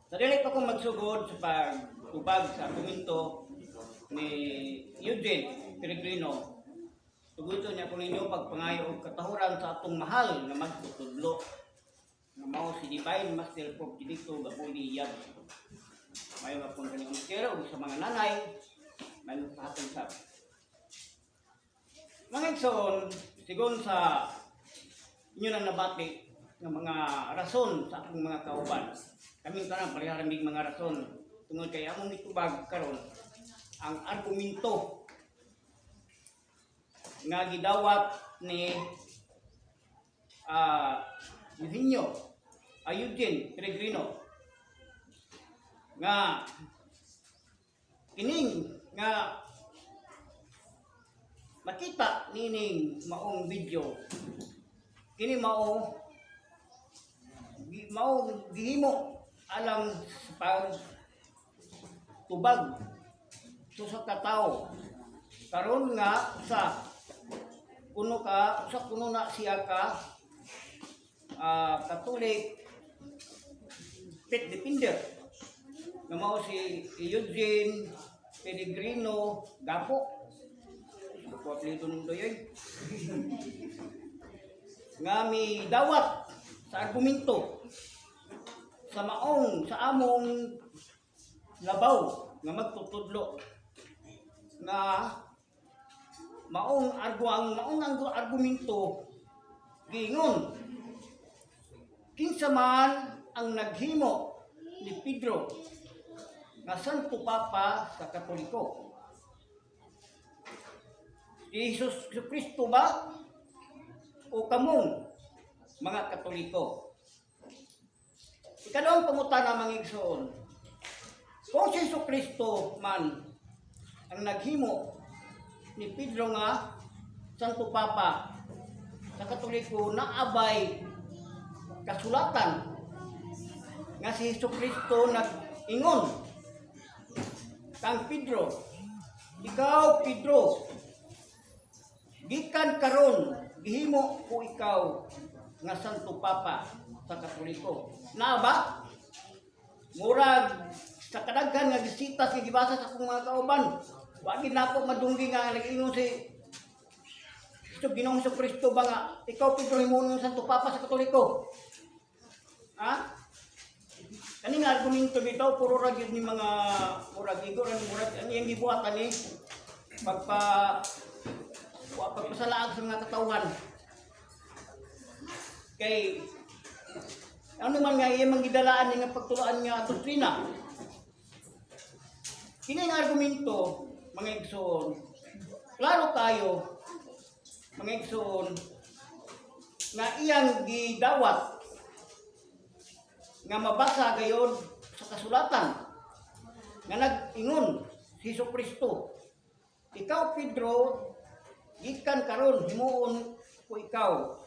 Nadali pa kong magsugod sa pagtubag sa argumento ni Eugene Peregrino. Tuguto niya kung ninyo pagpangayo og katahuran sa atong mahal na magtutudlo. Na mao si Divine Master Pope Benedicto Gabuli Yab. Mayo nga po kanyang mister o sa mga nanay, may pahatong sa. Mga igsoon, sigon sa inyo nang nabati ng mga rason sa akong mga kauban. Kaming tanang pariharamig mga rason tungod kay among itubag karon ang argumento nga gidawat ni Eugenio Eugene Peregrino nga kining nga makita nining maong video kini mao gihimo alang sa tubag sa katao karon nga sa kuno na siya ka Catholic pet defender nga mao si Eugene Peregrino Gapo ko apelyido nung doyoy nga mi dawat sa argumento sa among labaw nga magtutudlo nga maong argumento gingon kinsa man ang naghimo ni Pedro nga Santo Papa sa Katoliko. Jesus Kristo ba o kamong mga Katoliko? Ikadawang pangutana mga igsoon, kung si Jesus Kristo man ang naghimo ni Pedro nga Santo Papa sa Katoliko na abay kasulatan nga si Jesus Kristo nag-ingon kang Pedro, ikaw Pedro, gikan karon gihimo ko ikaw nga Santo Papa sa Katoliko. Na ba? Murag sa kadaghan nga bisita si gibasa sa akong mga kauban. Wa gid nako madunggi nga nag-ingon si Ginoong Kristo ba nga ikaw Pedro himuon nga Santo Papa sa Katoliko. Ha? Kani nga argumento bitaw puro ra gyud ni mga murag igor ang iyang gibuhatan ni pagpasalaag sa mga katawhan. Kay ano man nga iyang manggidalaan nga pagtuloan nga doktrina. Kini nga argumento mga igsoon, klaro kayo mga igsoon nga iyang gidawat nga mabasa gayon sa kasulatan nga nag-ingon si Hesus Kristo, ikaw Pedro, gikan karon himuon ko ikaw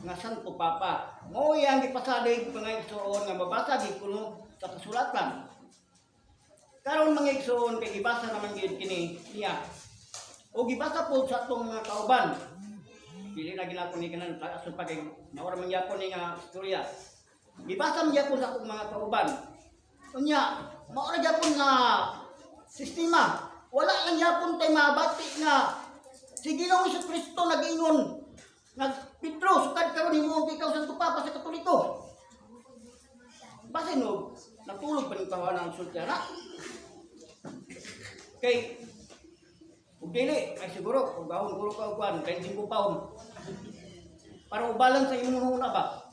nga Santo Papa. Mao yang gipasalig mga igsoon nga mabasa gid kuno sa kasulatan. Karon mga igsoon kay gibasa naman gid kini niya. O gibasa po sa atong mga kauban. Dili na ginako ni kanan aso pa kay mawara man gyapon ni nga istorya. Gibasa man gyapon sa atong mga kauban. Unya, mawara gyapon nga sistema. Wala lang gyapon tay mabati nga si Ginoong Kristo nag-ingon Pedro, sukad karon himo ikaw Santo Papa sa Katoliko. Basin no, natulog pa ning tawanan ang sultana. Kay ug dili ay siguro kung gahon gulo ka kuan kay 5 pound. Para ubalan sa imong una ba?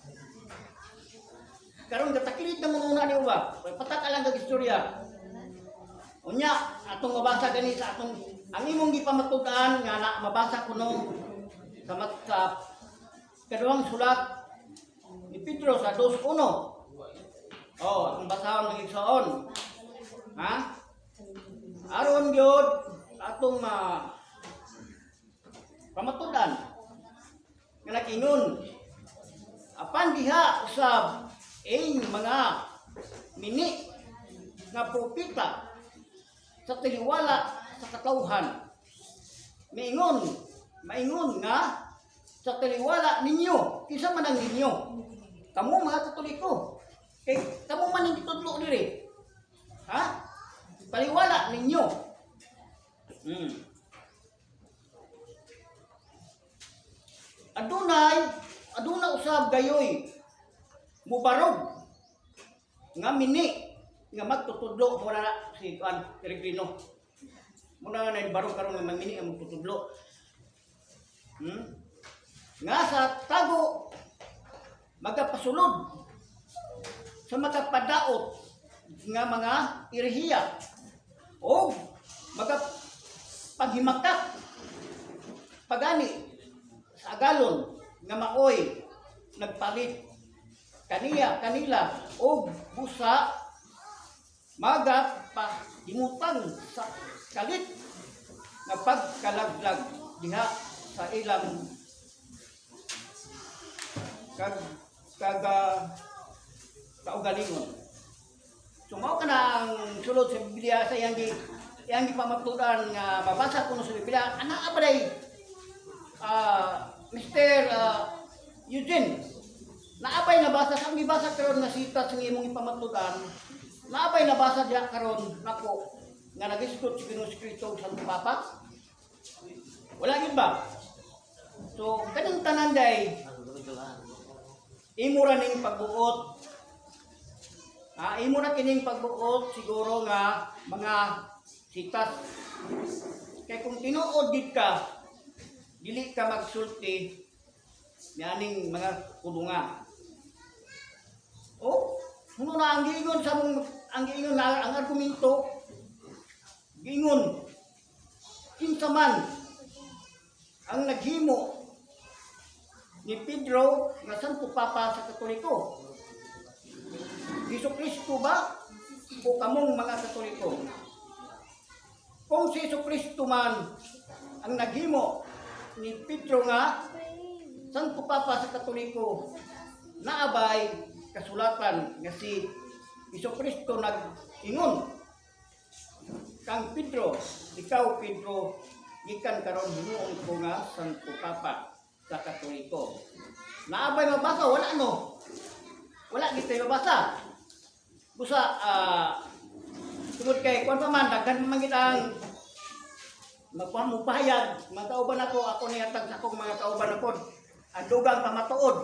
Karon gatakilit na mo una ni uba. Patak lang kag istorya. Unya atong mabasa gani sa atong ang imong gipamatud-an nga na mabasa kuno sa kaduhang sulat ni Pedro sa 2:1. Oh, ang basahon ng igsoon. Ha? Aron gyud atong pamatudan nga nag-ingon apan diha usab mga mini nga propeta sa tiliwala sa katawhan maingon nga sa taliwala ninyo, kisa man ang ninyo. Kamu mga Katoliko. Kay kamu man hindi tudlo diri. Ha? Paliwala ninyo. Aduna usab gayoy mubarog nga mini nga magtutudlo mo na si Peregrino. Muna na barog karon nga mini ang magtutudlo. Nga sa tago magapasulod sa magapadaot nga mga irihiya o magapaghimakak pagani sa agalon nga maoy nagpalit kanila o busa magapahimutan sa kalit nga pagkalaglag diha sa ilang kaugalingon. So mao ka ang sulod sa Biblia sa iyang pamatudan nga mabasa kuno sa Biblia ana abalay Mr. Eugene naabay nabasa sa gibasa karon nga sita sa imong ipamatudan naabay nabasa diha karon nako nga nagisgot si Ginoong Kristo sa Papa wala gid ba? So kanang tanan day imo ra ning pagbuot. Imo na kining pagbuot siguro nga mga sitas. Kay kung tinuod gid ka, dili ka magsulti nianing mga kulunga. O, huno na ang giingon sa ang argumento giingon kinsa man ang naghimo ni Pedro nga Santo Papa sa Katoliko. Jesucristo ba o kamong mga Katoliko? Kung si Jesucristo man ang naghimo ni Pedro nga Santo Papa sa Katoliko, naabay kasulatan nga si Jesucristo nag-ingon kang Pedro, ikaw Pedro, gikan karon hinuon ko nga Santo Papa sa Katoliko. Naabay mabasa wala no. Wala gid tayo mabasa. Busa tungod kay kun pa man daghan man kitang magpamupahayag, magkauban ako ni hatag sa akong mga kauban ako. Ang dugang kamatuod.